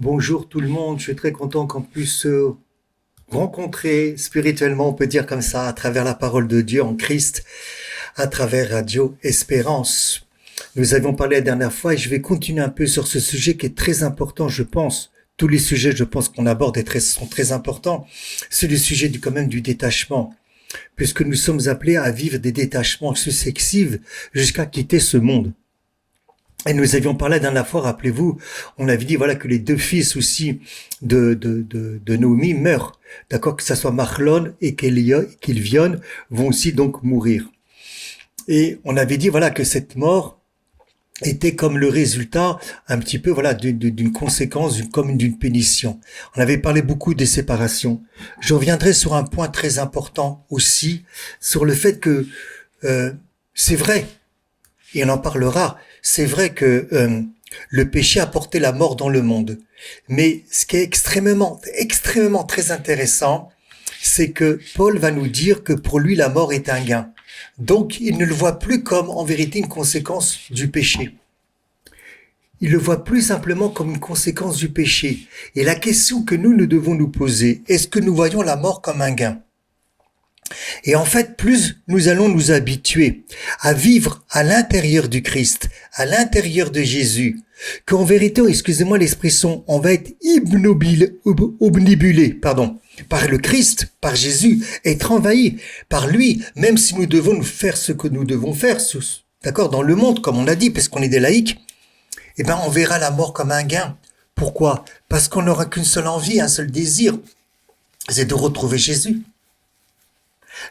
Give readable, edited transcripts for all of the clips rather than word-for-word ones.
Bonjour tout le monde, je suis très content qu'on puisse se rencontrer spirituellement, on peut dire comme ça, à travers la parole de Dieu en Christ, à travers Radio Espérance. Nous avions parlé la dernière fois et je vais continuer un peu sur ce sujet qui est très important, je pense. Tous les sujets, je pense qu'on aborde sont très importants. C'est le sujet quand même du détachement, puisque nous sommes appelés à vivre des détachements successifs jusqu'à quitter ce monde. Et nous avions parlé la dernière fois, rappelez-vous, on avait dit voilà que les deux fils aussi de Naomi meurent, d'accord, que ça soit Machlon et Kilvion vont aussi donc mourir. Et on avait dit voilà que cette mort était comme le résultat un petit peu voilà d'une conséquence, comme d'une punition. On avait parlé beaucoup des séparations. Je reviendrai sur un point très important aussi, sur le fait que c'est vrai, et on en parlera. C'est vrai que le péché a porté la mort dans le monde. Mais ce qui est extrêmement très intéressant, c'est que Paul va nous dire que pour lui, la mort est un gain. Donc, il ne le voit plus comme, en vérité, une conséquence du péché. Il le voit plus simplement comme une conséquence du péché. Et la question que nous devons nous poser, est-ce que nous voyons la mort comme un gain ? Et en fait, plus nous allons nous habituer à vivre à l'intérieur du Christ, à l'intérieur de Jésus, qu'en vérité, excusez-moi l'expression, on va être obnibulé, par le Christ, par Jésus, être envahi par lui, même si nous devons nous faire ce que nous devons faire, d'accord, dans le monde, comme on l'a dit, parce qu'on est des laïcs, eh ben, on verra la mort comme un gain. Pourquoi ? Parce qu'on n'aura qu'une seule envie, un seul désir, c'est de retrouver Jésus.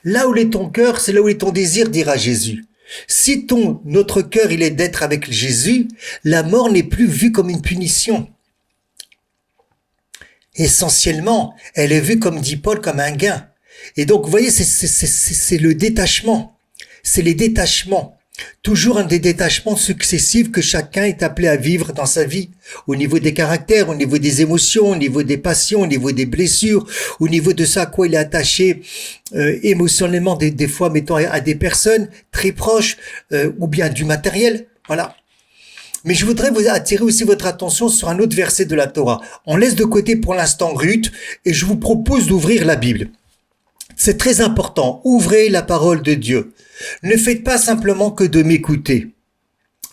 Là où est ton cœur, c'est là où est ton désir, dira Jésus. Si notre cœur, il est d'être avec Jésus, la mort n'est plus vue comme une punition. Essentiellement, elle est vue, comme dit Paul, comme un gain. Et donc, vous voyez, c'est le détachement. C'est les détachements. Toujours un des détachements successifs que chacun est appelé à vivre dans sa vie, au niveau des caractères, au niveau des émotions, au niveau des passions, au niveau des blessures, au niveau de ça à quoi il est attaché émotionnellement, des fois mettons à des personnes très proches, ou bien du matériel, voilà. Mais je voudrais vous attirer aussi votre attention sur un autre verset de la Torah. On laisse de côté pour l'instant Ruth, et je vous propose d'ouvrir la Bible. C'est très important, ouvrez la parole de Dieu. Ne faites pas simplement que de m'écouter.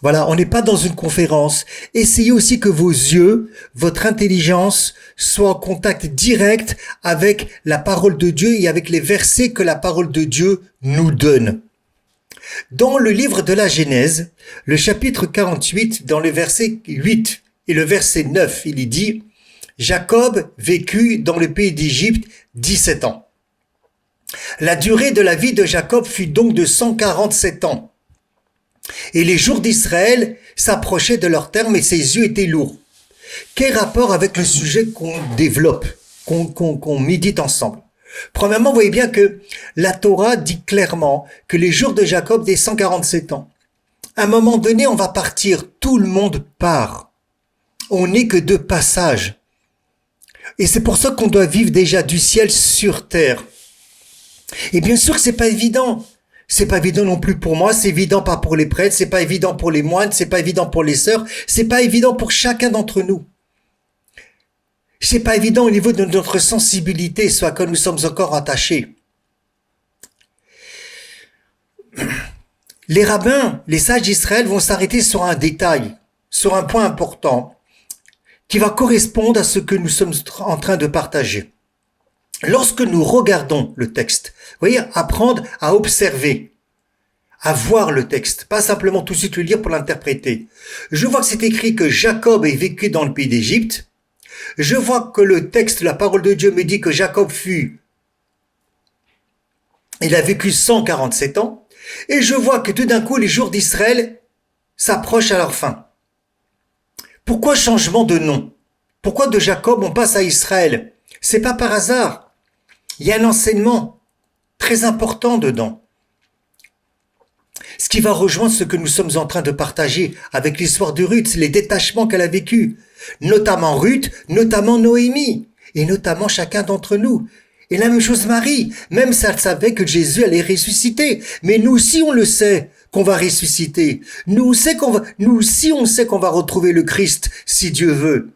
Voilà, on n'est pas dans une conférence. Essayez aussi que vos yeux, votre intelligence soient en contact direct avec la parole de Dieu et avec les versets que la parole de Dieu nous donne. Dans le livre de la Genèse, le chapitre 48, dans le verset 8 et le verset 9, il y dit « Jacob vécut dans le pays d'Égypte 17 ans. La durée de la vie de Jacob fut donc de 147 ans. Et les jours d'Israël s'approchaient de leur terme et ses yeux étaient lourds. » Quel rapport avec le sujet qu'on développe, qu'on médite ensemble? Premièrement, vous voyez bien que la Torah dit clairement que les jours de Jacob étaient 147 ans. À un moment donné, on va partir, tout le monde part. On n'est que de passage. Et c'est pour ça qu'on doit vivre déjà du ciel sur terre. Et bien sûr que c'est pas évident. C'est pas évident non plus pour moi, c'est évident pas pour les prêtres, c'est pas évident pour les moines, c'est pas évident pour les sœurs, c'est pas évident pour chacun d'entre nous. C'est pas évident au niveau de notre sensibilité, soit que nous sommes encore attachés. Les rabbins, les sages d'Israël vont s'arrêter sur un détail, sur un point important, qui va correspondre à ce que nous sommes en train de partager. Lorsque nous regardons le texte, vous voyez, apprendre à observer, à voir le texte, pas simplement tout de suite le lire pour l'interpréter. Je vois que c'est écrit que Jacob ait vécu dans le pays d'Égypte. Je vois que le texte, la parole de Dieu me dit que Jacob il a vécu 147 ans. Et je vois que tout d'un coup, les jours d'Israël s'approchent à leur fin. Pourquoi changement de nom? Pourquoi de Jacob on passe à Israël? C'est pas par hasard. Il y a un enseignement très important dedans. Ce qui va rejoindre ce que nous sommes en train de partager avec l'histoire de Ruth, c'est les détachements qu'elle a vécus. Notamment Ruth, notamment Noémie, et notamment chacun d'entre nous. Et la même chose Marie, même si elle savait que Jésus allait ressusciter. Mais nous aussi on le sait qu'on va ressusciter. Nous aussi on sait qu'on va retrouver le Christ si Dieu veut.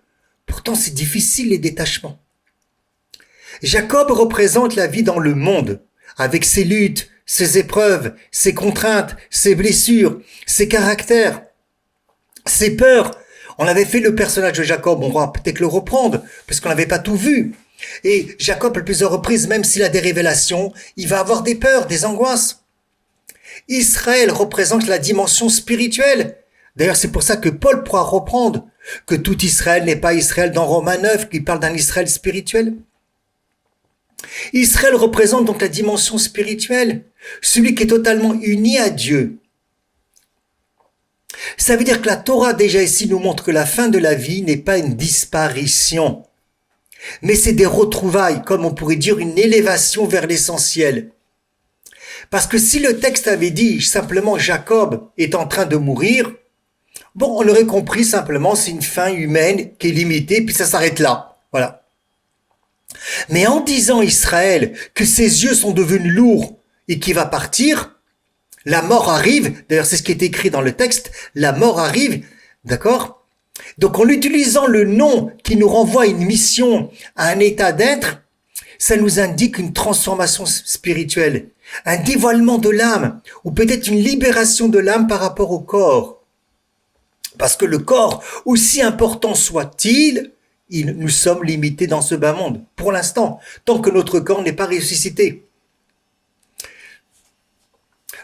Pourtant, c'est difficile les détachements. Jacob représente la vie dans le monde, avec ses luttes, ses épreuves, ses contraintes, ses blessures, ses caractères, ses peurs. On avait fait le personnage de Jacob, on va peut-être le reprendre, parce qu'on n'avait pas tout vu. Et Jacob, à plusieurs reprises, même s'il a des révélations, il va avoir des peurs, des angoisses. Israël représente la dimension spirituelle. D'ailleurs, c'est pour ça que Paul pourra reprendre que tout Israël n'est pas Israël dans Romains 9, qui parle d'un Israël spirituel. Israël représente donc la dimension spirituelle, celui qui est totalement uni à Dieu. Ça veut dire que la Torah déjà ici nous montre que la fin de la vie n'est pas une disparition, mais c'est des retrouvailles, comme on pourrait dire une élévation vers l'essentiel. Parce que si le texte avait dit simplement Jacob est en train de mourir, bon, on aurait compris simplement c'est une fin humaine qui est limitée, puis ça s'arrête là. Voilà. Mais en disant Israël que ses yeux sont devenus lourds et qu'il va partir, la mort arrive, d'ailleurs c'est ce qui est écrit dans le texte, la mort arrive, d'accord? Donc en utilisant le nom qui nous renvoie à une mission, à un état d'être, ça nous indique une transformation spirituelle, un dévoilement de l'âme, ou peut-être une libération de l'âme par rapport au corps. Parce que le corps, aussi important soit-il, nous sommes limités dans ce bas monde, pour l'instant, tant que notre corps n'est pas ressuscité.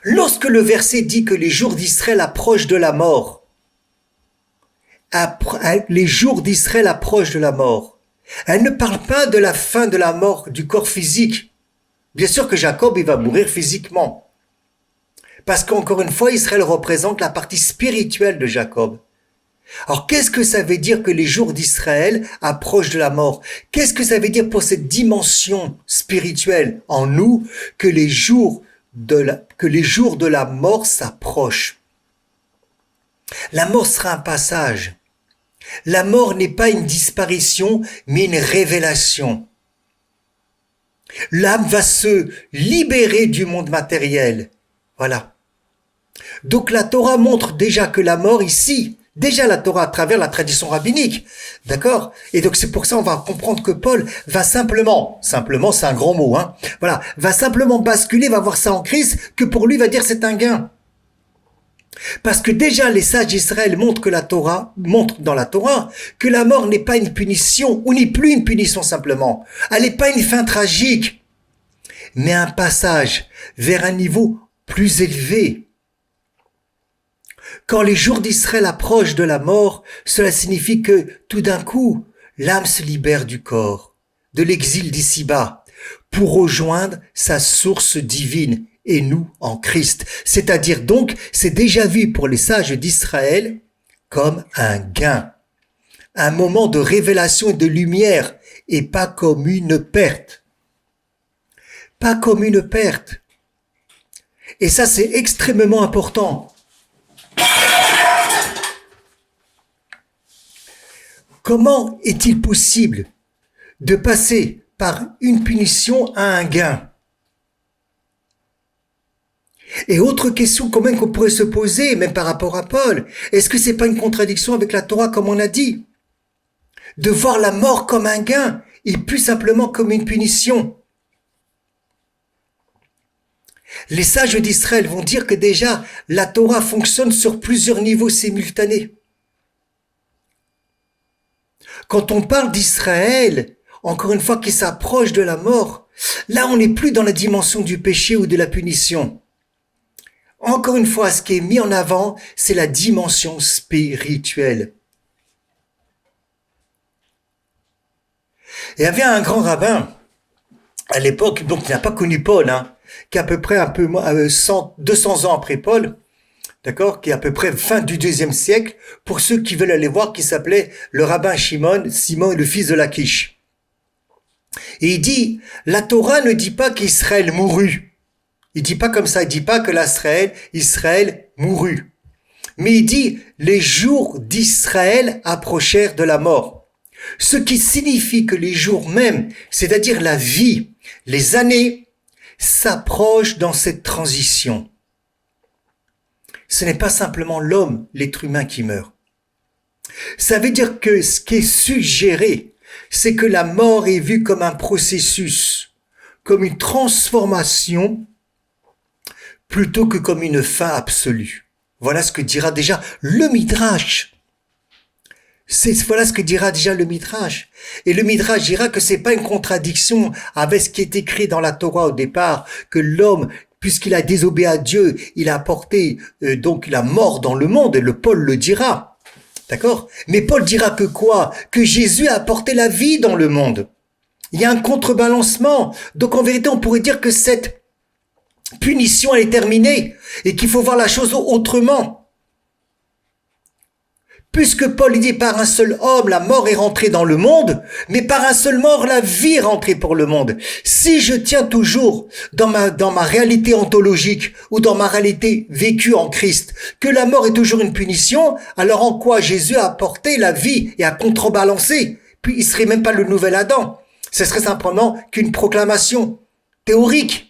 Lorsque le verset dit que les jours d'Israël approchent de la mort, les jours d'Israël approchent de la mort, elle ne parle pas de la fin de la mort du corps physique. Bien sûr que Jacob, il va mourir physiquement. Parce qu'encore une fois, Israël représente la partie spirituelle de Jacob. Alors, qu'est-ce que ça veut dire que les jours d'Israël approchent de la mort? Qu'est-ce que ça veut dire pour cette dimension spirituelle en nous que les jours de la mort s'approchent? La mort sera un passage. La mort n'est pas une disparition, mais une révélation. L'âme va se libérer du monde matériel. Voilà. Donc la Torah montre déjà que la mort ici, déjà la Torah à travers la tradition rabbinique, d'accord? Et donc c'est pour ça on va comprendre que Paul va simplement c'est un grand mot, hein, voilà, va simplement basculer, va voir ça en Christ, que pour lui va dire c'est un gain. Parce que déjà les sages d'Israël montrent dans la Torah que la mort n'est pas une punition, ou n'est plus une punition simplement. Elle n'est pas une fin tragique, mais un passage vers un niveau plus élevé. Quand les jours d'Israël approchent de la mort, cela signifie que tout d'un coup, l'âme se libère du corps, de l'exil d'ici-bas, pour rejoindre sa source divine, et nous en Christ. C'est-à-dire donc, c'est déjà vu pour les sages d'Israël comme un gain, un moment de révélation et de lumière, et pas comme une perte. Pas comme une perte. Et ça, c'est extrêmement important. Comment est-il possible de passer par une punition à un gain? Et autre question quand même qu'on pourrait se poser, même par rapport à Paul, est-ce que c'est pas une contradiction avec la Torah comme on a dit? De voir la mort comme un gain et plus simplement comme une punition. Les sages d'Israël vont dire que déjà la Torah fonctionne sur plusieurs niveaux simultanés. Quand on parle d'Israël, encore une fois qui s'approche de la mort, là on n'est plus dans la dimension du péché ou de la punition. Encore une fois, ce qui est mis en avant, c'est la dimension spirituelle. Il y avait un grand rabbin, à l'époque, donc il n'a pas connu Paul, hein, qui est à peu près 200 ans après Paul, d'accord, qui est à peu près fin du IIe siècle, pour ceux qui veulent aller voir, qui s'appelait le rabbin Simon, le fils de Lachish. Et il dit, la Torah ne dit pas qu'Israël mourut. Il dit pas comme ça, il dit pas que Israël mourut. Mais il dit, les jours d'Israël approchèrent de la mort. Ce qui signifie que les jours même, c'est-à-dire la vie, les années, s'approchent dans cette transition. Ce n'est pas simplement l'homme, l'être humain qui meurt. Ça veut dire que ce qui est suggéré, c'est que la mort est vue comme un processus, comme une transformation, plutôt que comme une fin absolue. Voilà ce que dira déjà le Midrash. Voilà ce que dira déjà le Midrash. Et le Midrash dira que c'est pas une contradiction avec ce qui est écrit dans la Torah au départ, que l'homme, puisqu'il a désobéi à Dieu, il a apporté donc la mort dans le monde, et le Paul le dira. D'accord? Mais Paul dira que quoi? Que Jésus a apporté la vie dans le monde. Il y a un contrebalancement. Donc en vérité, on pourrait dire que cette punition, elle est terminée et qu'il faut voir la chose autrement. Puisque Paul dit par un seul homme, la mort est rentrée dans le monde, mais par un seul mort, la vie est rentrée pour le monde. Si je tiens toujours dans ma réalité ontologique ou dans ma réalité vécue en Christ, que la mort est toujours une punition, alors en quoi Jésus a apporté la vie et a contrebalancé? Puis il serait même pas le nouvel Adam. Ce serait simplement qu'une proclamation théorique.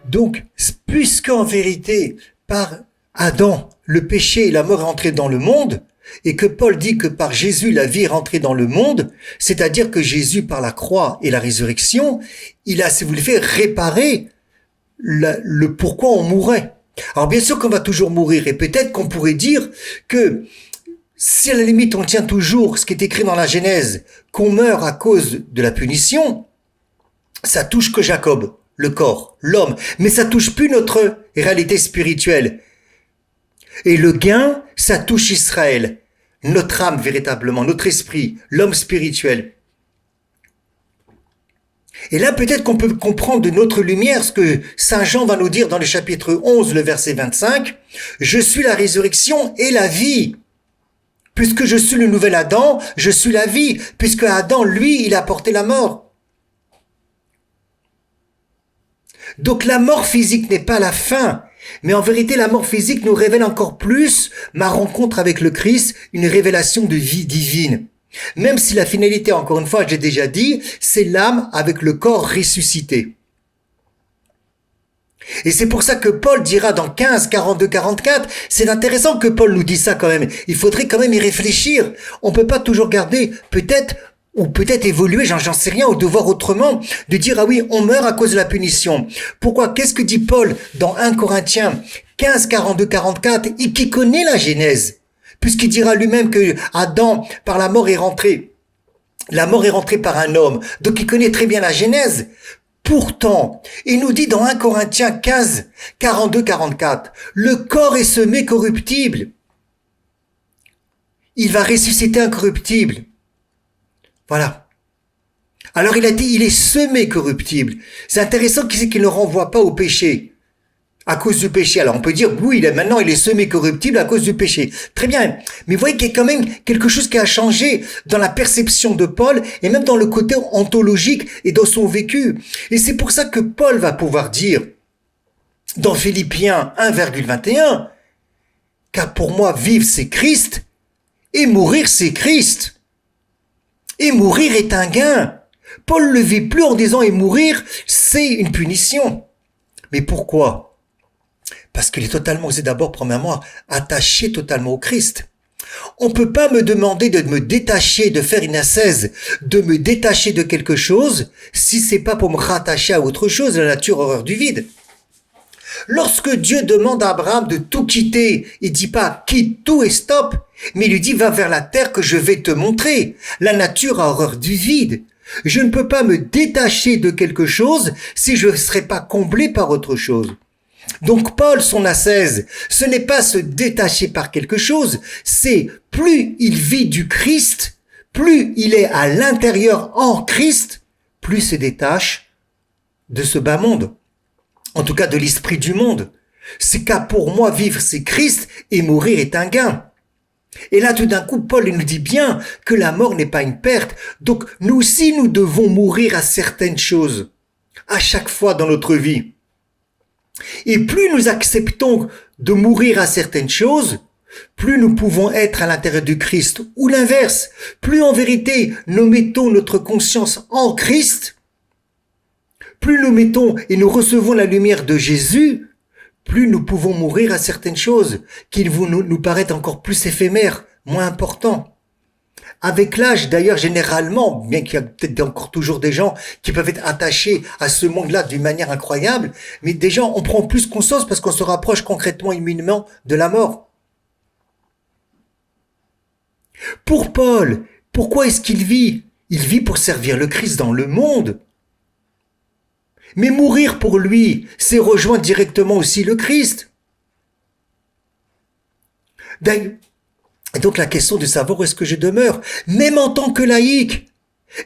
Donc, puisqu'en vérité, par Adam, le péché et la mort est entré dans le monde, et que Paul dit que par Jésus, la vie est rentrée dans le monde, c'est-à-dire que Jésus, par la croix et la résurrection, il a, si vous voulez, fait réparer le pourquoi on mourrait. Alors bien sûr qu'on va toujours mourir, et peut-être qu'on pourrait dire que si à la limite on tient toujours ce qui est écrit dans la Genèse, qu'on meurt à cause de la punition, ça touche que Jacob, le corps, l'homme, mais ça touche plus notre réalité spirituelle. Et le gain, ça touche Israël, notre âme véritablement, notre esprit, l'homme spirituel. Et là, peut-être qu'on peut comprendre de notre lumière ce que Saint Jean va nous dire dans le chapitre 11, le verset 25. « Je suis la résurrection et la vie. Puisque je suis le nouvel Adam, je suis la vie. Puisque Adam, lui, il a porté la mort. » Donc la mort physique n'est pas la fin. Mais en vérité, la mort physique nous révèle encore plus ma rencontre avec le Christ, une révélation de vie divine. Même si la finalité, encore une fois, j'ai déjà dit, c'est l'âme avec le corps ressuscité. Et c'est pour ça que Paul dira dans 15, 42, 44, c'est intéressant que Paul nous dise ça quand même. Il faudrait quand même y réfléchir. On peut pas toujours garder, peut-être évoluer, j'en sais rien, ou de voir autrement, de dire, ah oui, on meurt à cause de la punition. Pourquoi? Qu'est-ce que dit Paul dans 1 Corinthiens 15, 42, 44, et qui connaît la Genèse? Puisqu'il dira lui-même que Adam, par la mort est rentré. La mort est rentrée par un homme. Donc il connaît très bien la Genèse. Pourtant, il nous dit dans 1 Corinthiens 15, 42, 44, le corps est semé corruptible. Il va ressusciter incorruptible. Voilà. Alors il a dit, il est semé corruptible. C'est intéressant qu'il ne renvoie pas au péché. À cause du péché. Alors on peut dire, oui, maintenant il est semé corruptible à cause du péché. Très bien. Mais vous voyez qu'il y a quand même quelque chose qui a changé dans la perception de Paul et même dans le côté ontologique et dans son vécu. Et c'est pour ça que Paul va pouvoir dire dans Philippiens 1,21 Car pour moi, vivre, c'est Christ, et mourir, c'est Christ. Et mourir est un gain. Paul ne vit plus en disant et mourir, c'est une punition. Mais pourquoi? Parce qu'il est totalement, c'est d'abord, premièrement, attaché totalement au Christ. On peut pas me demander de me détacher, de faire une ascèse, de me détacher de quelque chose, si c'est pas pour me rattacher à autre chose, la nature horreur du vide. Lorsque Dieu demande à Abraham de tout quitter, il dit pas quitte tout et stop, mais il lui dit va vers la terre que je vais te montrer. La nature a horreur du vide. Je ne peux pas me détacher de quelque chose si je ne serais pas comblé par autre chose. Donc Paul, son ascèse, ce n'est pas se détacher par quelque chose, c'est plus il vit du Christ, plus il est à l'intérieur en Christ, plus il se détache de ce bas monde. En tout cas de l'esprit du monde. C'est qu'à pour moi vivre c'est Christ et mourir est un gain. Et là tout d'un coup Paul nous dit bien que la mort n'est pas une perte. Donc nous aussi nous devons mourir à certaines choses. À chaque fois dans notre vie. Et plus nous acceptons de mourir à certaines choses, plus nous pouvons être à l'intérieur du Christ. Ou l'inverse. Plus en vérité nous mettons notre conscience en Christ, plus nous mettons et nous recevons la lumière de Jésus, plus nous pouvons mourir à certaines choses qui nous paraissent encore plus éphémères, moins importants. Avec l'âge, d'ailleurs, généralement, bien qu'il y a peut-être encore toujours des gens qui peuvent être attachés à ce monde-là d'une manière incroyable, mais des gens, on prend plus conscience parce qu'on se rapproche concrètement, immunément de la mort. Pour Paul, pourquoi est-ce qu'il vit? Il vit pour servir le Christ dans le monde. Mais mourir pour lui, c'est rejoindre directement aussi le Christ. Donc la question de savoir où est-ce que je demeure, même en tant que laïc,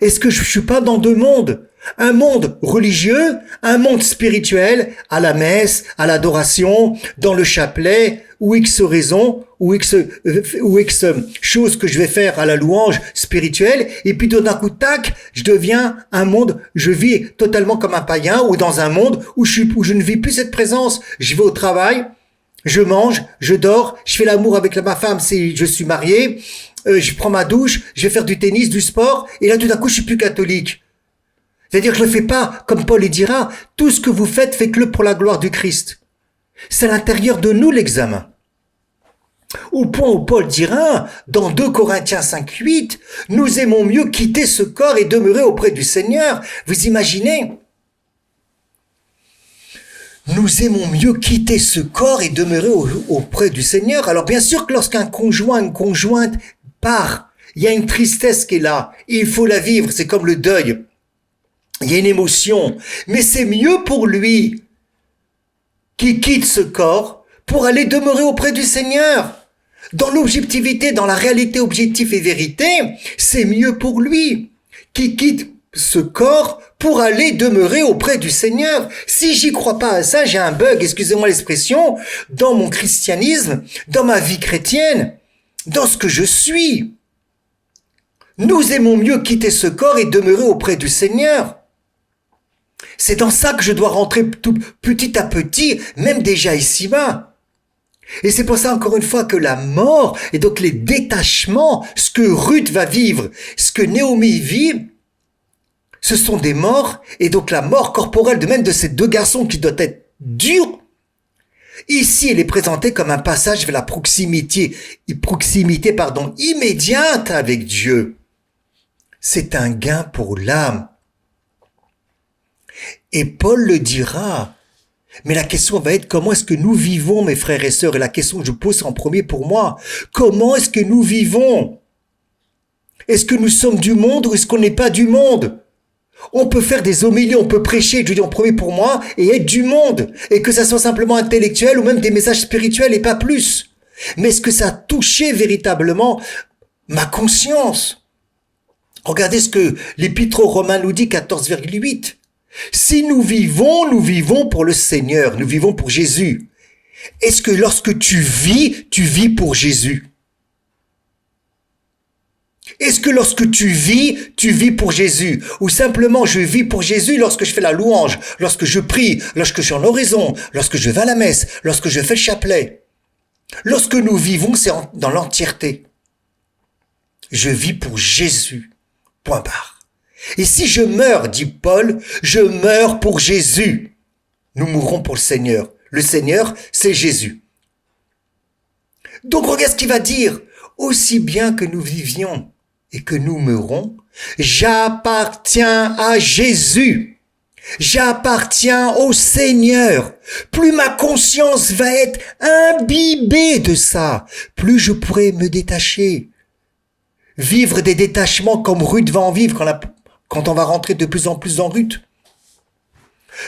est-ce que je suis pas dans deux mondes? Un monde religieux, un monde spirituel, à la messe, à l'adoration, dans le chapelet, ou X raison, ou X chose que je vais faire à la louange spirituelle, et puis d'un coup, tac, je deviens un monde, je vis totalement comme un païen, ou dans un monde où je ne vis plus cette présence. Je vais au travail, je mange, je dors, je fais l'amour avec ma femme si je suis marié, je prends ma douche, je vais faire du tennis, du sport, et là tout d'un coup, je suis plus catholique. C'est-à-dire que je ne fais pas, comme Paul le dira, tout ce que vous faites, faites-le pour la gloire du Christ. C'est à l'intérieur de nous l'examen. Au point où Paul dira, dans 2 Corinthiens 5:8, nous aimons mieux quitter ce corps et demeurer auprès du Seigneur. Vous imaginez? Nous aimons mieux quitter ce corps et demeurer auprès du Seigneur. Alors bien sûr que lorsqu'un conjoint, une conjointe part, il y a une tristesse qui est là. Il faut la vivre, c'est comme le deuil. Il y a une émotion, mais c'est mieux pour lui qui quitte ce corps pour aller demeurer auprès du Seigneur. Dans l'objectivité, dans la réalité objective et vérité, c'est mieux pour lui qui quitte ce corps pour aller demeurer auprès du Seigneur. Si j'y crois pas à ça, j'ai un bug, excusez-moi l'expression, dans mon christianisme, dans ma vie chrétienne, dans ce que je suis. Nous aimons mieux quitter ce corps et demeurer auprès du Seigneur. C'est dans ça que je dois rentrer tout petit à petit, même déjà ici-bas. Et c'est pour ça, encore une fois, que la mort, et donc les détachements, ce que Ruth va vivre, ce que Naomi vit, ce sont des morts, et donc la mort corporelle de même de ces deux garçons qui doit être dure. Ici, elle est présentée comme un passage vers la proximité immédiate avec Dieu. C'est un gain pour l'âme. Et Paul le dira. Mais la question va être comment est-ce que nous vivons, mes frères et sœurs? Et la question que je pose en premier pour moi, comment est-ce que nous vivons? Est-ce que nous sommes du monde ou est-ce qu'on n'est pas du monde? On peut faire des homélies, on peut prêcher, je dis en premier pour moi, et être du monde. Et que ça soit simplement intellectuel ou même des messages spirituels et pas plus. Mais est-ce que ça a touché véritablement ma conscience? Regardez ce que l'Épître aux Romains nous dit, 14,8. Si nous vivons pour le Seigneur, nous vivons pour Jésus. Est-ce que lorsque tu vis pour Jésus? Est-ce que lorsque tu vis pour Jésus? Ou simplement je vis pour Jésus lorsque je fais la louange, lorsque je prie, lorsque je suis en oraison, lorsque je vais à la messe, lorsque je fais le chapelet? Lorsque nous vivons, c'est dans l'entièreté. Je vis pour Jésus. Point barre. Et si je meurs, dit Paul, je meurs pour Jésus. Nous mourrons pour le Seigneur. Le Seigneur, c'est Jésus. Donc regarde ce qu'il va dire. Aussi bien que nous vivions et que nous meurons, j'appartiens à Jésus. J'appartiens au Seigneur. Plus ma conscience va être imbibée de ça, plus je pourrai me détacher. Vivre des détachements comme Ruth va en vivre quand on va rentrer de plus en plus dans Ruth.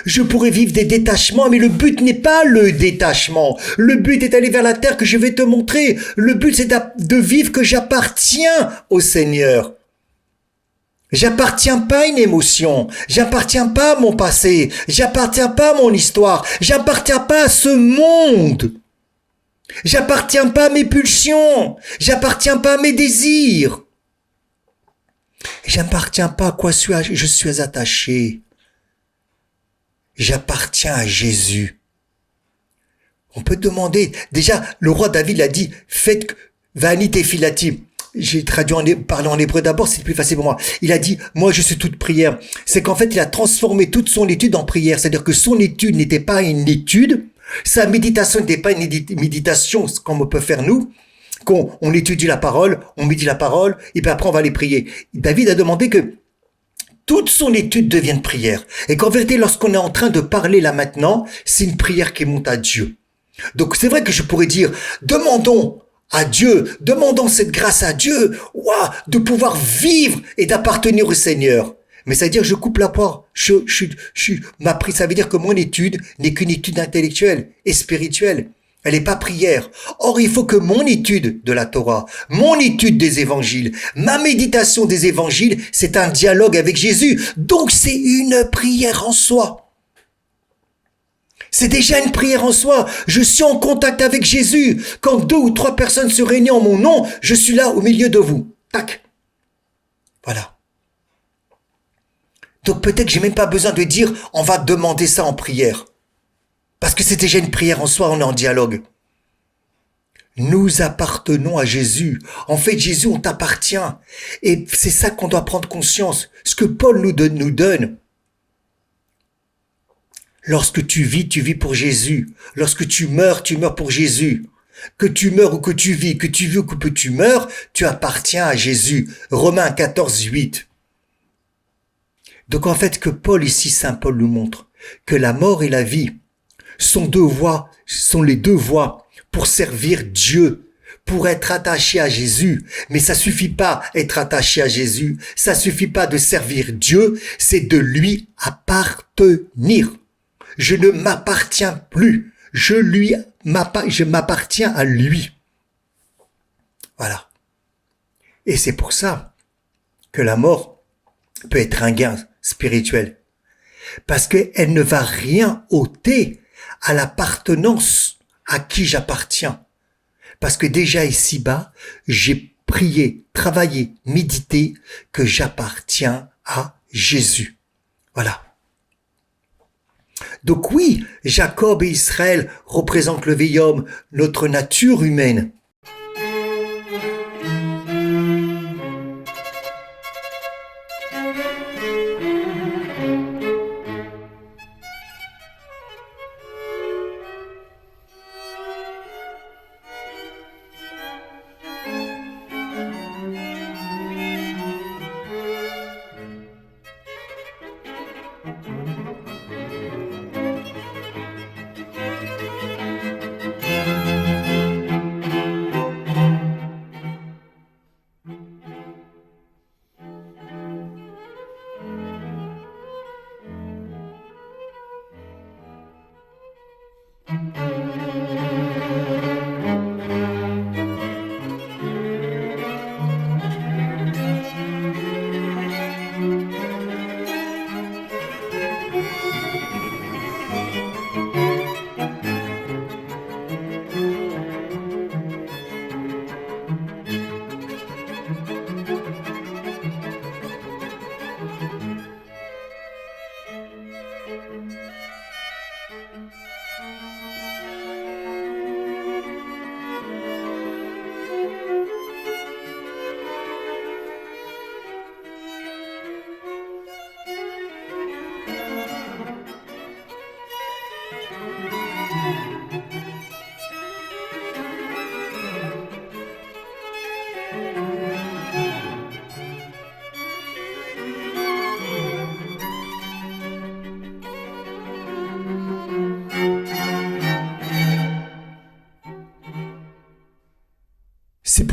Je pourrais vivre des détachements, mais le but n'est pas le détachement. Le but est d'aller vers la terre que je vais te montrer. Le but c'est de vivre que j'appartiens au Seigneur. J'appartiens pas à une émotion. J'appartiens pas à mon passé. J'appartiens pas à mon histoire. J'appartiens pas à ce monde. J'appartiens pas à mes pulsions. J'appartiens pas à mes désirs. J'appartiens pas à quoi je suis attaché. J'appartiens à Jésus. On peut demander, déjà, le roi David a dit, faites vanité filati. J'ai traduit parlé en hébreu d'abord, c'est plus facile pour moi. Il a dit, moi je suis toute prière. C'est qu'en fait, il a transformé toute son étude en prière. C'est-à-dire que son étude n'était pas une étude, sa méditation n'était pas une méditation comme on peut faire nous, qu'on étudie la parole, on médite la parole, et puis après on va aller prier. David a demandé que toute son étude devienne prière. Et qu'en vérité, lorsqu'on est en train de parler là maintenant, c'est une prière qui monte à Dieu. Donc c'est vrai que je pourrais dire, demandons à Dieu, demandons cette grâce à Dieu, de pouvoir vivre et d'appartenir au Seigneur. Mais ça veut dire que je coupe la poire. Ça veut dire que mon étude n'est qu'une étude intellectuelle et spirituelle. Elle n'est pas prière. Or, il faut que mon étude de la Torah, mon étude des évangiles, ma méditation des évangiles, c'est un dialogue avec Jésus. Donc, c'est une prière en soi. C'est déjà une prière en soi. Je suis en contact avec Jésus. Quand 2 ou 3 personnes se réunissent en mon nom, je suis là au milieu de vous. Tac. Voilà. Donc peut-être que j'ai même pas besoin de dire, on va demander ça en prière. Parce que c'est déjà une prière en soi, on est en dialogue. Nous appartenons à Jésus. En fait, Jésus, on t'appartient. Et c'est ça qu'on doit prendre conscience. Ce que Paul nous donne. Lorsque tu vis pour Jésus. Lorsque tu meurs pour Jésus. Que tu meurs ou que tu vis, que tu vis ou que tu meurs, tu appartiens à Jésus. Romains 14, 8. Donc en fait, que Paul ici, Saint Paul nous montre que la mort et la vie sont les deux voies pour servir Dieu, pour être attaché à Jésus. Mais ça suffit pas être attaché à Jésus, ça suffit pas de servir Dieu, c'est de lui appartenir. Je ne m'appartiens plus, je m'appartiens à lui. Voilà. Et c'est pour ça que la mort peut être un gain spirituel. Parce qu'elle ne va rien ôter à l'appartenance à qui j'appartiens. Parce que déjà ici-bas, j'ai prié, travaillé, médité que j'appartiens à Jésus. Voilà. Donc oui, Jacob et Israël représentent le vieil homme, notre nature humaine.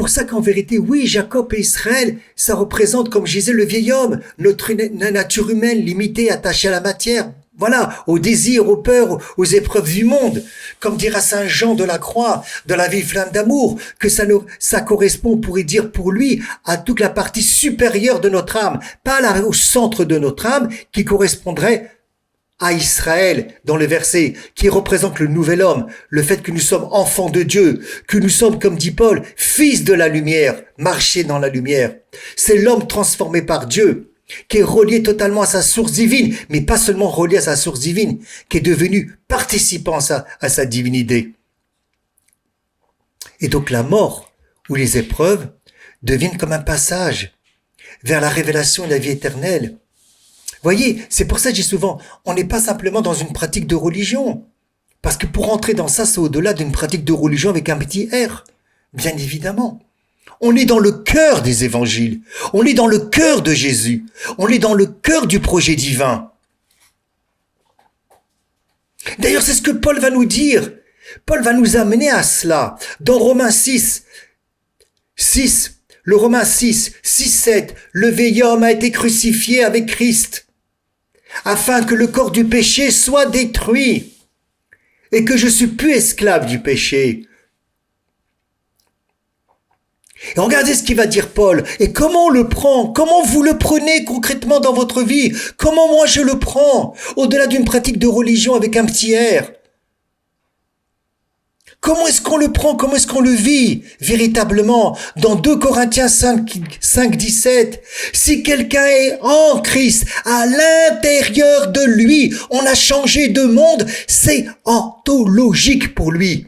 pour ça qu'en vérité, oui, Jacob et Israël, ça représente, comme je disais, le vieil homme, notre nature humaine limitée, attachée à la matière. Voilà, aux désirs, aux peurs, aux épreuves du monde. Comme dira Saint Jean de la Croix, de la vieille flamme d'amour, que ça correspond, on pourrait dire pour lui, à toute la partie supérieure de notre âme, pas au centre de notre âme, qui correspondrait à Israël dans le verset, qui représente le nouvel homme, le fait que nous sommes enfants de Dieu, que nous sommes, comme dit Paul, fils de la lumière, marcher dans la lumière. C'est l'homme transformé par Dieu, qui est relié totalement à sa source divine, mais pas seulement relié à sa source divine, qui est devenu participant à sa divinité. Et donc la mort ou les épreuves deviennent comme un passage vers la révélation de la vie éternelle. Voyez, c'est pour ça que je dis souvent, on n'est pas simplement dans une pratique de religion. Parce que pour entrer dans ça, c'est au-delà d'une pratique de religion avec un petit R. Bien évidemment. On est dans le cœur des évangiles. On est dans le cœur de Jésus. On est dans le cœur du projet divin. D'ailleurs, c'est ce que Paul va nous dire. Paul va nous amener à cela. Dans Romains 6, le Romains 6, 7, le vieil homme a été crucifié avec Christ, afin que le corps du péché soit détruit, et que je suis plus esclave du péché. Et regardez ce qu'il va dire Paul. Et comment on le prend? Comment vous le prenez concrètement dans votre vie? Comment moi je le prends? Au-delà d'une pratique de religion avec un petit R. Comment est-ce qu'on le prend? Comment est-ce qu'on le vit véritablement? Dans 2 Corinthiens 5, 17, si quelqu'un est en Christ, à l'intérieur de lui, on a changé de monde, c'est ontologique pour lui.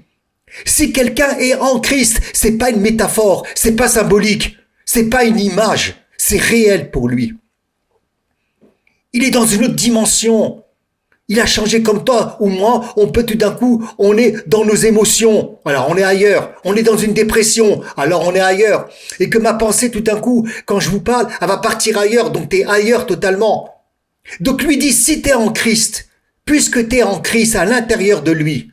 Si quelqu'un est en Christ, c'est pas une métaphore, c'est pas symbolique, c'est pas une image, c'est réel pour lui. Il est dans une autre dimension. Il a changé comme toi ou moi, on peut tout d'un coup, on est dans nos émotions, alors on est ailleurs, on est dans une dépression, alors on est ailleurs. Et que ma pensée tout d'un coup, quand je vous parle, elle va partir ailleurs, donc t'es ailleurs totalement. Donc lui dit, si t'es en Christ, puisque t'es en Christ à l'intérieur de lui,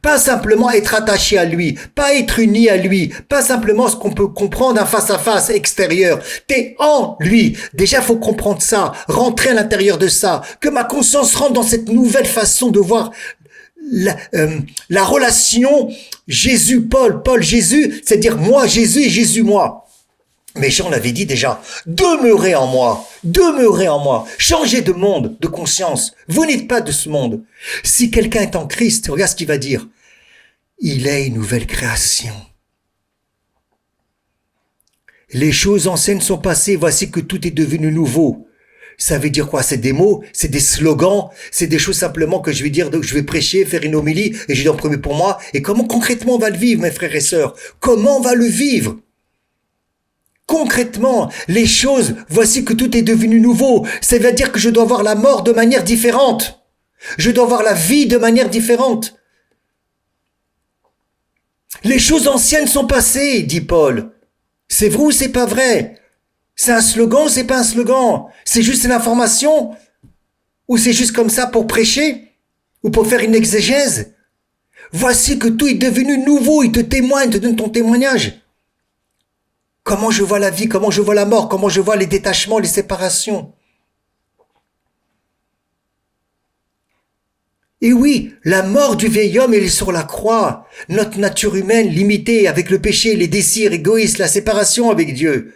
pas simplement être attaché à lui, pas être uni à lui, pas simplement ce qu'on peut comprendre un face-à-face extérieur. T'es en lui. Déjà, faut comprendre ça, rentrer à l'intérieur de ça, que ma conscience rentre dans cette nouvelle façon de voir la relation Jésus-Paul, Paul-Jésus, c'est-à-dire moi, Jésus et Jésus, moi. Mais Jean l'avait dit déjà, demeurez en moi, changez de monde, de conscience, vous n'êtes pas de ce monde. Si quelqu'un est en Christ, regarde ce qu'il va dire, il est une nouvelle création. Les choses anciennes sont passées, voici que tout est devenu nouveau. Ça veut dire quoi? C'est des mots, c'est des slogans, c'est des choses simplement que je vais dire, je vais prêcher, faire une homélie, et j'ai en premier pour moi. Et comment concrètement on va le vivre, mes frères et sœurs? Comment on va le vivre? Concrètement, les choses, voici que tout est devenu nouveau. Ça veut dire que je dois voir la mort de manière différente. Je dois voir la vie de manière différente. Les choses anciennes sont passées, dit Paul. C'est vrai ou c'est pas vrai? C'est un slogan ou c'est pas un slogan? C'est juste une information? Ou c'est juste comme ça pour prêcher? Ou pour faire une exégèse? Voici que tout est devenu nouveau, il te témoigne, te donne ton témoignage. Comment je vois la vie, comment je vois la mort, comment je vois les détachements, les séparations. Et oui, la mort du vieil homme, elle est sur la croix. Notre nature humaine limitée avec le péché, les désirs égoïstes, la séparation avec Dieu.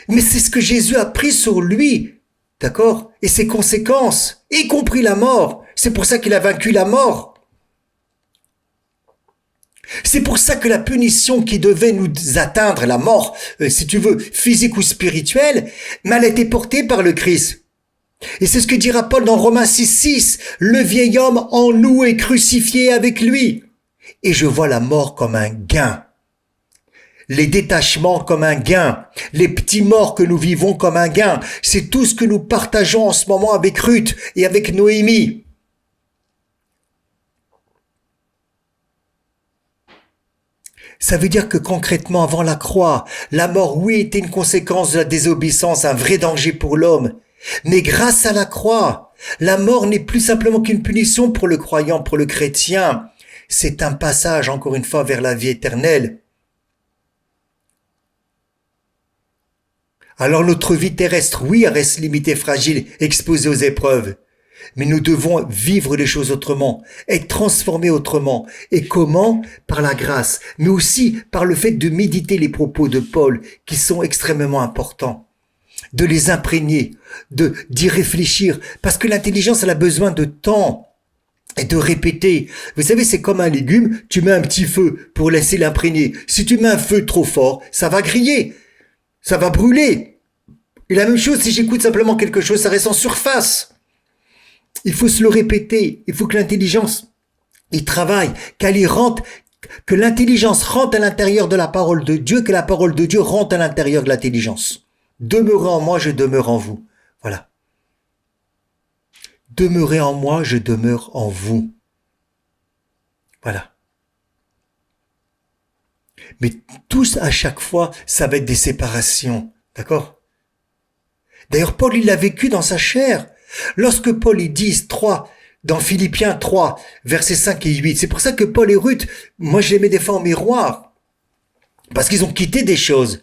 Mais c'est ce que Jésus a pris sur lui, d'accord? Et ses conséquences, y compris la mort. C'est pour ça qu'il a vaincu la mort. C'est pour ça que la punition qui devait nous atteindre, la mort, si tu veux, physique ou spirituelle, mais elle a été portée par le Christ. Et c'est ce que dira Paul dans Romains 6, le vieil homme en nous est crucifié avec lui. Et je vois la mort comme un gain. Les détachements comme un gain. Les petits morts que nous vivons comme un gain. C'est tout ce que nous partageons en ce moment avec Ruth et avec Noémie. Ça veut dire que concrètement, avant la croix, la mort, oui, était une conséquence de la désobéissance, un vrai danger pour l'homme. Mais grâce à la croix, la mort n'est plus simplement qu'une punition pour le croyant, pour le chrétien. C'est un passage, encore une fois, vers la vie éternelle. Alors notre vie terrestre, oui, elle reste limitée, fragile, exposée aux épreuves. Mais nous devons vivre les choses autrement, être transformés autrement. Et comment? Par la grâce, mais aussi par le fait de méditer les propos de Paul, qui sont extrêmement importants. De les imprégner, d'y réfléchir, parce que l'intelligence, elle a besoin de temps et de répéter. Vous savez, c'est comme un légume, tu mets un petit feu pour laisser l'imprégner. Si tu mets un feu trop fort, ça va griller, ça va brûler. Et la même chose, si j'écoute simplement quelque chose, ça reste en surface. Il faut se le répéter, il faut que l'intelligence y travaille, qu'elle y rentre, que l'intelligence rentre à l'intérieur de la parole de Dieu, que la parole de Dieu rentre à l'intérieur de l'intelligence. Demeurez en moi, je demeure en vous. Voilà. Demeurez en moi, je demeure en vous. Voilà. Mais tous, à chaque fois, ça va être des séparations. D'accord? D'ailleurs, Paul, il l'a vécu dans sa chair. Lorsque Paul, il dit 3, dans Philippiens 3, versets 5 et 8, c'est pour ça que Paul et Ruth, moi, je les mets des fois en miroir. Parce qu'ils ont quitté des choses.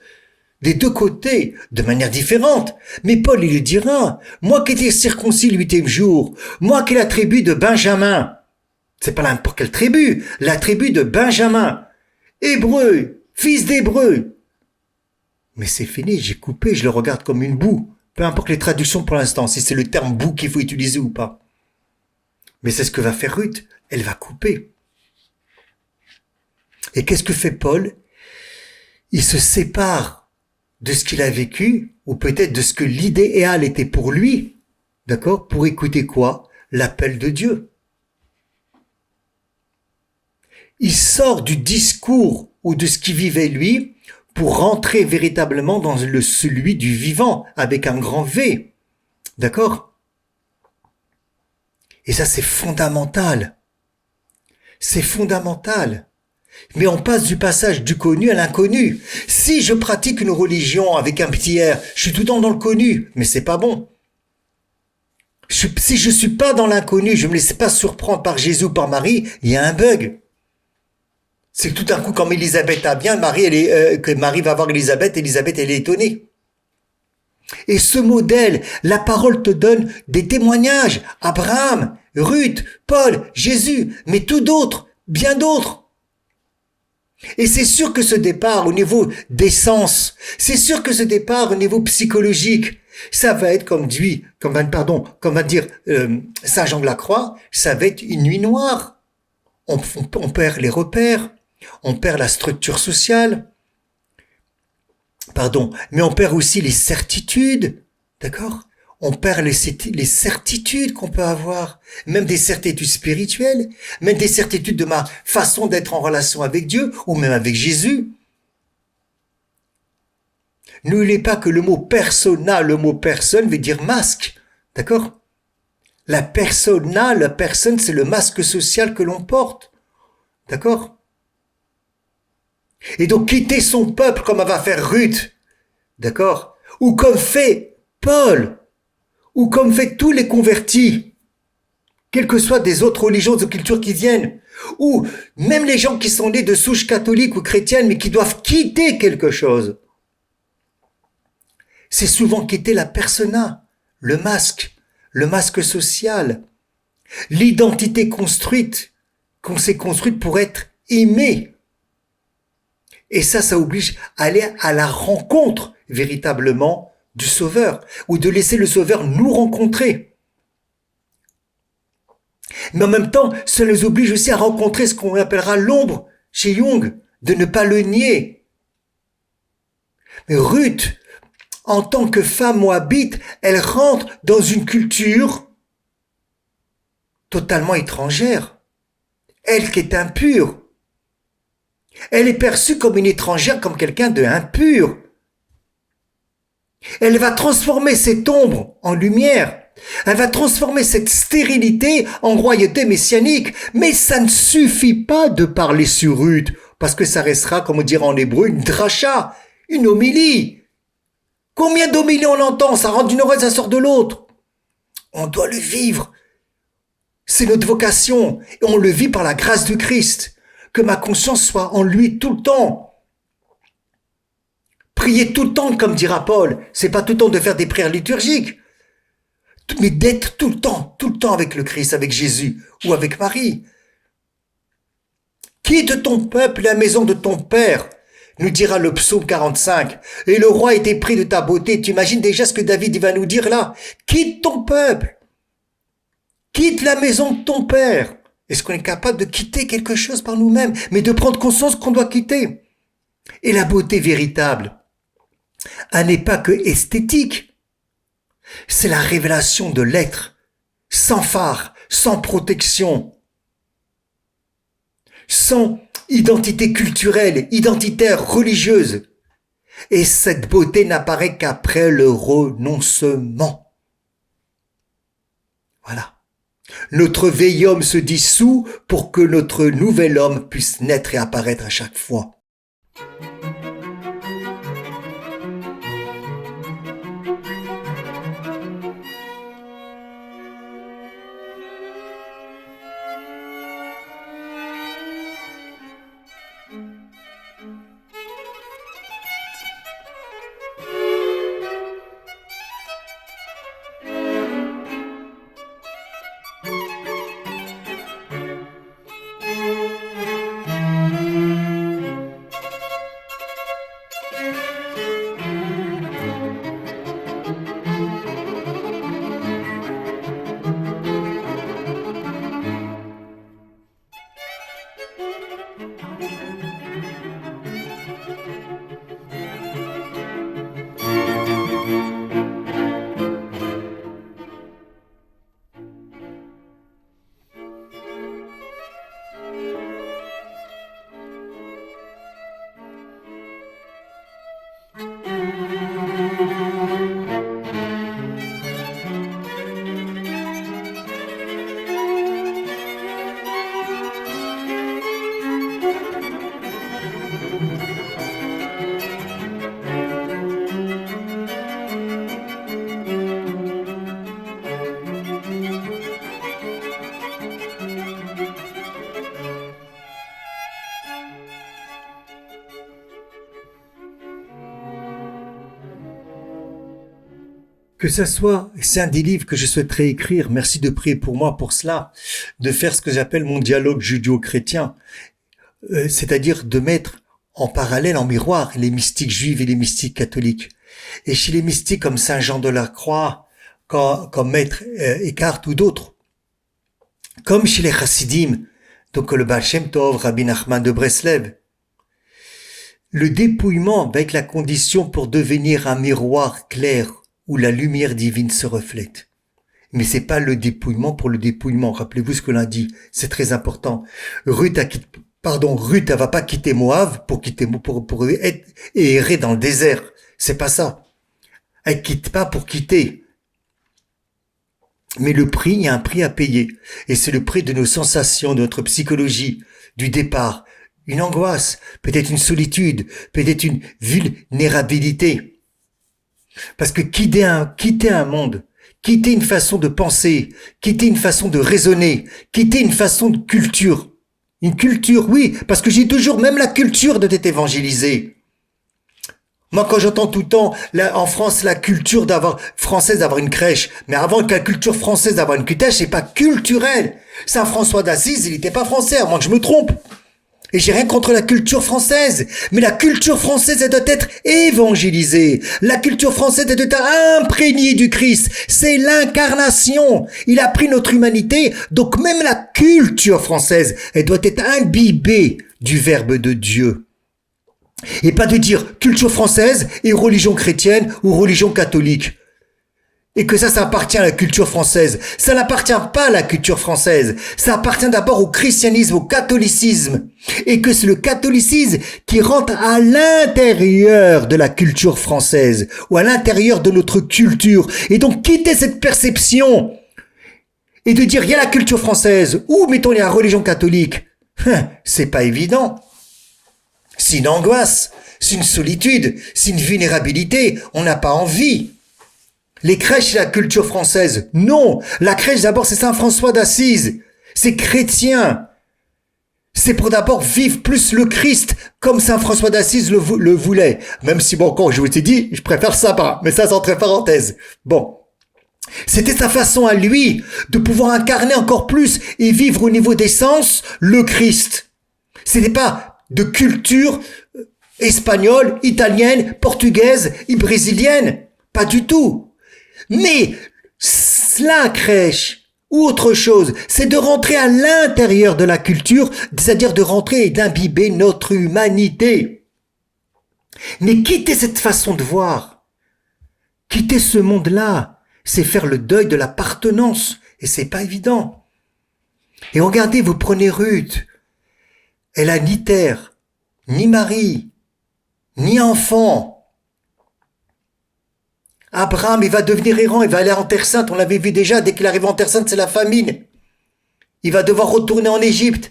Des deux côtés, de manière différente. Mais Paul, il le dira, moi qui étais circoncis le 8e jour, moi qui est la tribu de Benjamin, c'est pas n'importe quelle tribu, la tribu de Benjamin, hébreu, fils d'hébreu. Mais c'est fini, j'ai coupé, je le regarde comme une boue. Peu importe les traductions pour l'instant, si c'est le terme boue qu'il faut utiliser ou pas. Mais c'est ce que va faire Ruth, elle va couper. Et qu'est-ce que fait Paul? Il se sépare de ce qu'il a vécu, ou peut-être de ce que l'idéal était pour lui, d'accord, pour écouter quoi? L'appel de Dieu. Il sort du discours ou de ce qu'il vivait lui pour rentrer véritablement dans celui du vivant, avec un grand V. D'accord? Et ça, c'est fondamental. C'est fondamental. Mais on passe du passage du connu à l'inconnu. Si je pratique une religion avec un petit R, je suis tout le temps dans le connu, mais c'est pas bon. Si je suis pas dans l'inconnu, je me laisse pas surprendre par Jésus ou par Marie, il y a un bug. C'est que tout d'un coup, comme Élisabeth a bien, que Marie va voir Élisabeth, Élisabeth, elle est étonnée. Et ce modèle, la parole te donne des témoignages. Abraham, Ruth, Paul, Jésus, mais tout d'autres, bien d'autres. Et c'est sûr que ce départ au niveau des sens, c'est sûr que ce départ au niveau psychologique, ça va être comme va dire Saint Jean de la Croix, ça va être une nuit noire. On perd les repères, on perd la structure sociale, mais on perd aussi les certitudes, d'accord? On perd les certitudes qu'on peut avoir, même des certitudes spirituelles, même des certitudes de ma façon d'être en relation avec Dieu, ou même avec Jésus. N'oubliez pas que le mot persona, le mot personne veut dire masque, d'accord? La persona, la personne, c'est le masque social que l'on porte, d'accord? Et donc quitter son peuple comme va faire Ruth, d'accord? Ou comme fait Paul, ou comme fait tous les convertis, quelles que soient des autres religions ou cultures qui viennent, ou même les gens qui sont nés de souche catholique ou chrétienne, mais qui doivent quitter quelque chose. C'est souvent quitter la persona, le masque social, l'identité construite, qu'on s'est construite pour être aimé. Et ça oblige à aller à la rencontre véritablement du Sauveur, ou de laisser le Sauveur nous rencontrer. Mais en même temps, ça nous oblige aussi à rencontrer ce qu'on appellera l'ombre chez Jung, de ne pas le nier. Mais Ruth, en tant que femme moabite, elle rentre dans une culture totalement étrangère. Elle qui est impure. Elle est perçue comme une étrangère, comme quelqu'un d'impur. Elle va transformer cette ombre en lumière. Elle va transformer cette stérilité en royauté messianique. Mais ça ne suffit pas de parler sur Ruth, parce que ça restera, comme on dirait en hébreu, une dracha, une homélie. Combien d'homélies on entend? Ça rentre d'une oreille, ça sort de l'autre. On doit le vivre. C'est notre vocation. Et on le vit par la grâce de Christ. Que ma conscience soit en lui tout le temps. Prier tout le temps, comme dira Paul. C'est pas tout le temps de faire des prières liturgiques. Mais d'être tout le temps avec le Christ, avec Jésus ou avec Marie. Quitte ton peuple et la maison de ton père, nous dira le psaume 45. Et le roi était pris de ta beauté. Tu imagines déjà ce que David va nous dire là? Quitte ton peuple. Quitte la maison de ton père. Est-ce qu'on est capable de quitter quelque chose par nous-mêmes, mais de prendre conscience qu'on doit quitter? Et la beauté véritable, elle n'est pas que esthétique. C'est la révélation de l'être, sans phare, sans protection, sans identité culturelle, identitaire, religieuse. Et cette beauté n'apparaît qu'après le renoncement. Voilà. Notre vieil homme se dissout pour que notre nouvel homme puisse naître et apparaître à chaque fois. Que ça soit, c'est un des livres que je souhaiterais écrire, merci de prier pour moi pour cela, de faire ce que j'appelle mon dialogue judéo-chrétien, c'est-à-dire de mettre en parallèle, en miroir, les mystiques juifs et les mystiques catholiques. Et chez les mystiques comme Saint Jean de la Croix, comme Maître Eckhart ou d'autres, comme chez les chassidim, donc le Baal Shem Tov, Rabbi Nachman de Breslev, le dépouillement avec la condition pour devenir un miroir clair, où la lumière divine se reflète. Mais c'est pas le dépouillement pour le dépouillement. Rappelez-vous ce que l'on dit. C'est très important. Ruth, elle va pas quitter Moab pour être et errer dans le désert. C'est pas ça. Elle quitte pas pour quitter. Mais il y a un prix à payer. Et c'est le prix de nos sensations, de notre psychologie, du départ. Une angoisse, peut-être une solitude, peut-être une vulnérabilité. Parce que quitter un monde, quitter une façon de penser, quitter une façon de raisonner, quitter une façon de culture. Une culture, oui, parce que j'ai toujours, même la culture doit être évangélisée. Moi, quand j'entends tout le temps, en France, la culture française d'avoir une crèche, mais avant que la culture française d'avoir une crèche, c'est pas culturel. Saint François d'Assise, il n'était pas français, à moins que je me trompe. Et j'ai rien contre la culture française. Mais la culture française, elle doit être évangélisée. La culture française, elle doit être imprégnée du Christ. C'est l'incarnation. Il a pris notre humanité. Donc même la culture française, elle doit être imbibée du Verbe de Dieu. Et pas de dire culture française et religion chrétienne ou religion catholique. Et que ça appartient à la culture française. Ça n'appartient pas à la culture française. Ça appartient d'abord au christianisme, au catholicisme. Et que c'est le catholicisme qui rentre à l'intérieur de la culture française, ou à l'intérieur de notre culture. Et donc, quitter cette perception et de dire, il y a la culture française, ou mettons la religion catholique. C'est pas évident. C'est une angoisse, c'est une solitude, c'est une vulnérabilité. On n'a pas envie. Les crèches, c'est la culture française. Non, la crèche d'abord c'est Saint François d'Assise. C'est chrétien. C'est pour d'abord vivre plus le Christ, comme Saint François d'Assise le voulait. Même si, bon, quand je vous ai dit, je préfère ça pas, mais ça, c'est entre parenthèses. Bon. C'était sa façon à lui de pouvoir incarner encore plus et vivre au niveau des sens le Christ. Ce n'est pas de culture espagnole, italienne, portugaise et brésilienne. Pas du tout. Mais la crèche ou autre chose, c'est de rentrer à l'intérieur de la culture, c'est-à-dire de rentrer et d'imbiber notre humanité. Mais quitter cette façon de voir, quitter ce monde-là, c'est faire le deuil de l'appartenance. Et c'est pas évident. Et regardez, vous prenez Ruth. Elle a ni terre, ni mari, ni enfant. Abraham, il va devenir errant, il va aller en Terre Sainte. On l'avait vu déjà, dès qu'il arrive en Terre Sainte, c'est la famine. Il va devoir retourner en Égypte.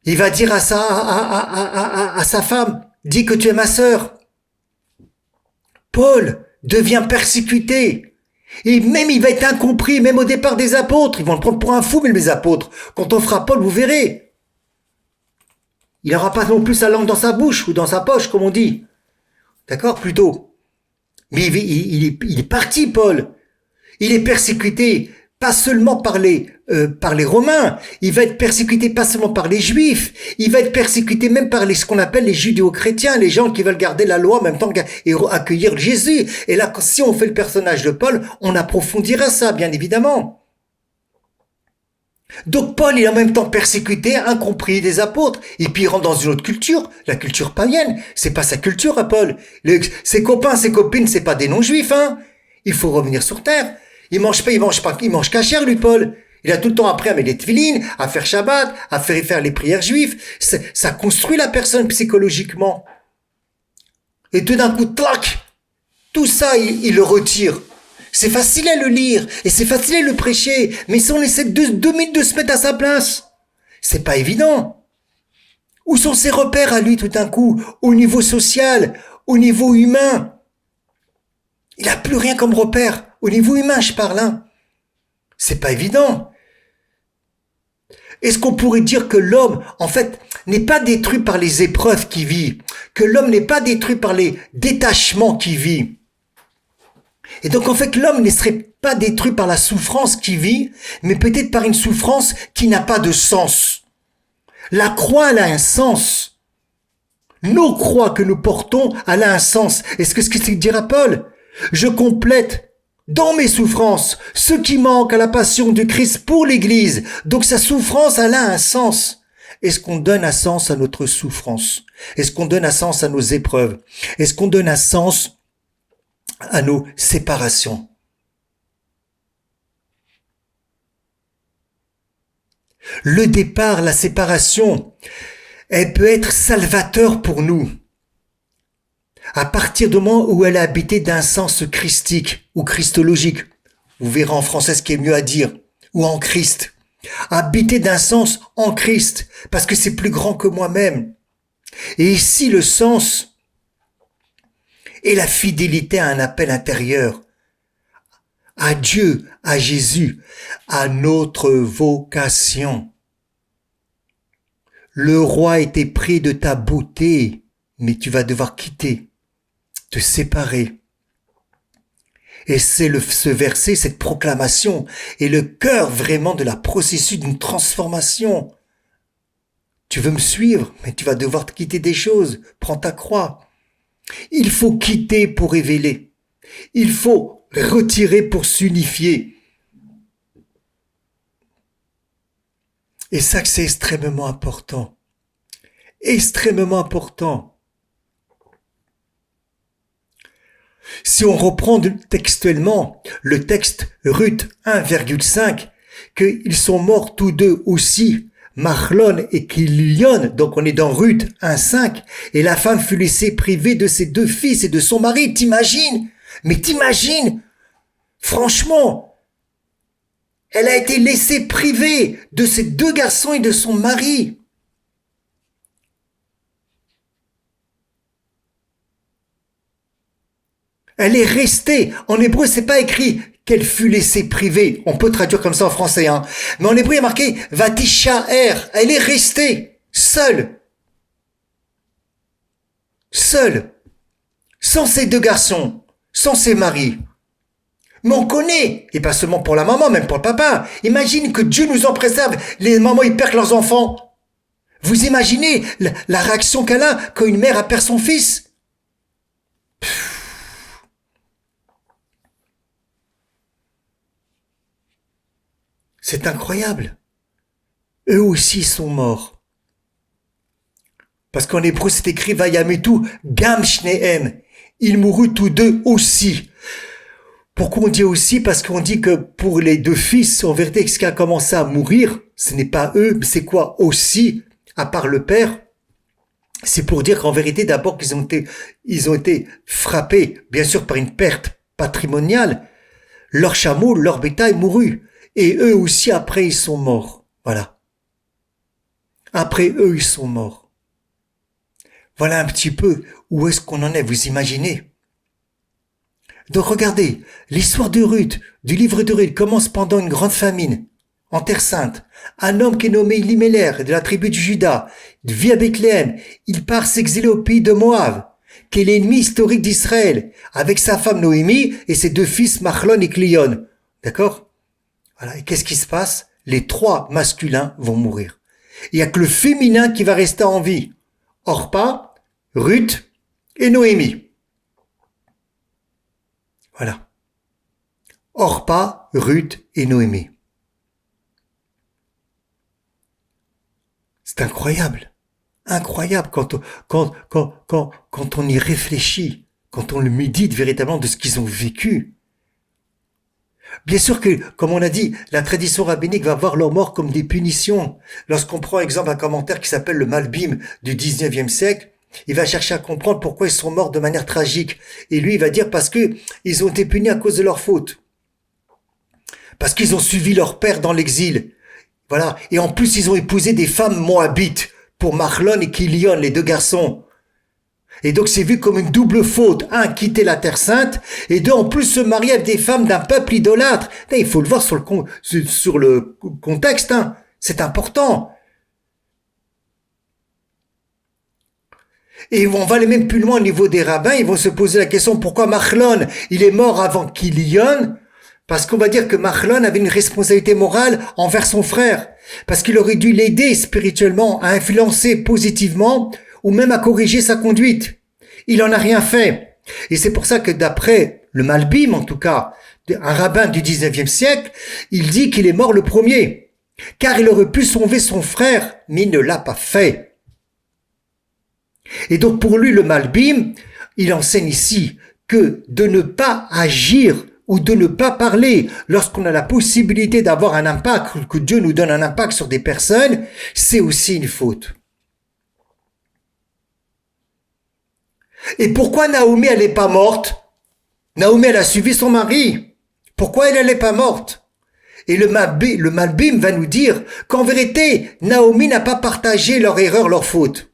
Il va dire à sa femme, dis que tu es ma sœur. Paul devient persécuté. Et même il va être incompris, même au départ des apôtres. Ils vont le prendre pour un fou, mais les apôtres. Quand on fera Paul, vous verrez. Il n'aura pas non plus sa langue dans sa bouche ou dans sa poche, comme on dit. D'accord, plutôt. Mais il est parti, Paul. Il est persécuté, pas seulement par les Romains. Il va être persécuté pas seulement par les Juifs. Il va être persécuté même par ce qu'on appelle les judéo-chrétiens, les gens qui veulent garder la loi en même temps et accueillir Jésus. Et là, si on fait le personnage de Paul, on approfondira ça, bien évidemment. Donc Paul est en même temps persécuté, incompris des apôtres, et puis il rentre dans une autre culture, la culture païenne. C'est pas sa culture à Paul. Ses copains, ses copines, c'est pas des non-juifs, hein. Il faut revenir sur terre. Il mange cachère, lui, Paul. Il a tout le temps appris à mettre les tefilines, à faire Shabbat, à faire les prières juives. Ça construit la personne psychologiquement. Et tout d'un coup, clac, tout ça, il le retire. C'est facile à le lire, et c'est facile à le prêcher, mais si on essaie 2 minutes de se mettre à sa place, c'est pas évident. Où sont ses repères à lui tout d'un coup, au niveau social, au niveau humain? Il a plus rien comme repère, au niveau humain je parle, hein. C'est pas évident. Est-ce qu'on pourrait dire que l'homme, en fait, n'est pas détruit par les épreuves qu'il vit, que l'homme n'est pas détruit par les détachements qu'il vit? Et donc en fait l'homme ne serait pas détruit par la souffrance qu'il vit, mais peut-être par une souffrance qui n'a pas de sens. La croix, elle a un sens. Nos croix que nous portons, elle a un sens. Est-ce que ce que dira Paul? Je complète dans mes souffrances ce qui manque à la passion du Christ pour l'Église. Donc sa souffrance, elle a un sens. Est-ce qu'on donne un sens à notre souffrance? Est-ce qu'on donne un sens à nos épreuves? Est-ce qu'on donne un sens à nos séparations? Le départ, la séparation, elle peut être salvateur pour nous. À partir du moment où elle est habitée d'un sens christique ou christologique, vous verrez en français ce qui est mieux à dire, ou en Christ. Habitée d'un sens en Christ, parce que c'est plus grand que moi-même. Et ici, le sens et la fidélité à un appel intérieur, à Dieu, à Jésus, à notre vocation. Le roi était pris de ta beauté, mais tu vas devoir quitter, te séparer. Et c'est ce verset, cette proclamation, est le cœur vraiment de la processus d'une transformation. Tu veux me suivre, mais tu vas devoir te quitter des choses. Prends ta croix. Il faut quitter pour révéler. Il faut retirer pour s'unifier. Et ça, c'est extrêmement important. Extrêmement important. Si on reprend textuellement le texte Ruth 1,5, qu'ils sont morts tous deux aussi, Mahlon et Kilion, donc on est dans Ruth 1,5, et la femme fut laissée privée de ses 2 fils et de son mari. T'imagines? Mais t'imagines? Franchement, elle a été laissée privée de ses 2 garçons et de son mari. Elle est restée. En hébreu, c'est pas écrit qu'elle fut laissée privée. On peut traduire comme ça en français, hein. Mais en hébreu, il y a marqué Vatishaer. Elle est restée seule. Seule. Sans ses deux garçons. Sans ses maris. Mais on connaît, et pas seulement pour la maman, même pour le papa. Imagine que Dieu nous en préserve. Les mamans, ils perdent leurs enfants. Vous imaginez la réaction qu'elle a quand une mère a perdu son fils? C'est incroyable. Eux aussi sont morts. Parce qu'en hébreu, c'est écrit Vayametu Gam Shnehem. Ils moururent tous deux aussi. Pourquoi on dit aussi? Parce qu'on dit que pour les deux fils, en vérité, ce qui a commencé à mourir, ce n'est pas eux, mais c'est quoi aussi, à part le père? C'est pour dire qu'en vérité, d'abord qu'ils ont été frappés, bien sûr, par une perte patrimoniale. Leurs chameaux, leur bétail mourut. Et eux aussi, après, ils sont morts. Voilà. Après eux, ils sont morts. Voilà un petit peu où est-ce qu'on en est, vous imaginez? Donc regardez, l'histoire de Ruth, du livre de Ruth, commence pendant une grande famine, en Terre Sainte. Un homme qui est nommé Elimelech, de la tribu de Juda, vit à Bethléem. Il part s'exiler au pays de Moab, qui est l'ennemi historique d'Israël, avec sa femme Noémie et ses deux fils Machlon et Clion. D'accord? Voilà. Et qu'est-ce qui se passe? Les trois masculins vont mourir. Il n'y a que le féminin qui va rester en vie. Orpa, Ruth et Noémie. Voilà. Orpa, Ruth et Noémie. C'est incroyable. Incroyable quand on y réfléchit, quand on le médite véritablement de ce qu'ils ont vécu. Bien sûr que, comme on a dit, la tradition rabbinique va voir leur mort comme des punitions. Lorsqu'on prend exemple un commentaire qui s'appelle le Malbim du 19e siècle, il va chercher à comprendre pourquoi ils sont morts de manière tragique. Et lui, il va dire parce que ils ont été punis à cause de leur faute. Parce qu'ils ont suivi leur père dans l'exil. Voilà. Et en plus, ils ont épousé des femmes moabites pour Machlon et Kilion, les deux garçons. Et donc, c'est vu comme une double faute. Un, quitter la Terre Sainte. Et deux, en plus, se marier avec des femmes d'un peuple idolâtre. Il faut le voir sur le contexte. Hein. C'est important. Et on va aller même plus loin au niveau des rabbins. Ils vont se poser la question pourquoi Machlon, il est mort avant Kilion? Parce qu'on va dire que Machlon avait une responsabilité morale envers son frère. Parce qu'il aurait dû l'aider spirituellement à influencer positivement ou même à corriger sa conduite. Il en a rien fait. Et c'est pour ça que d'après le Malbim, en tout cas, un rabbin du 19e siècle, il dit qu'il est mort le premier. Car il aurait pu sauver son frère, mais il ne l'a pas fait. Et donc pour lui, le Malbim, il enseigne ici que de ne pas agir ou de ne pas parler lorsqu'on a la possibilité d'avoir un impact, que Dieu nous donne un impact sur des personnes, c'est aussi une faute. Et pourquoi Naomi, elle n'est pas morte? Naomi, elle a suivi son mari. Pourquoi elle n'est pas morte? Et le Malbim va nous dire qu'en vérité, Naomi n'a pas partagé leur erreur, leur faute.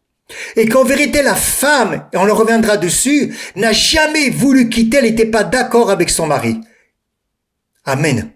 Et qu'en vérité, la femme, et on en reviendra dessus, n'a jamais voulu quitter, elle n'était pas d'accord avec son mari. Amen.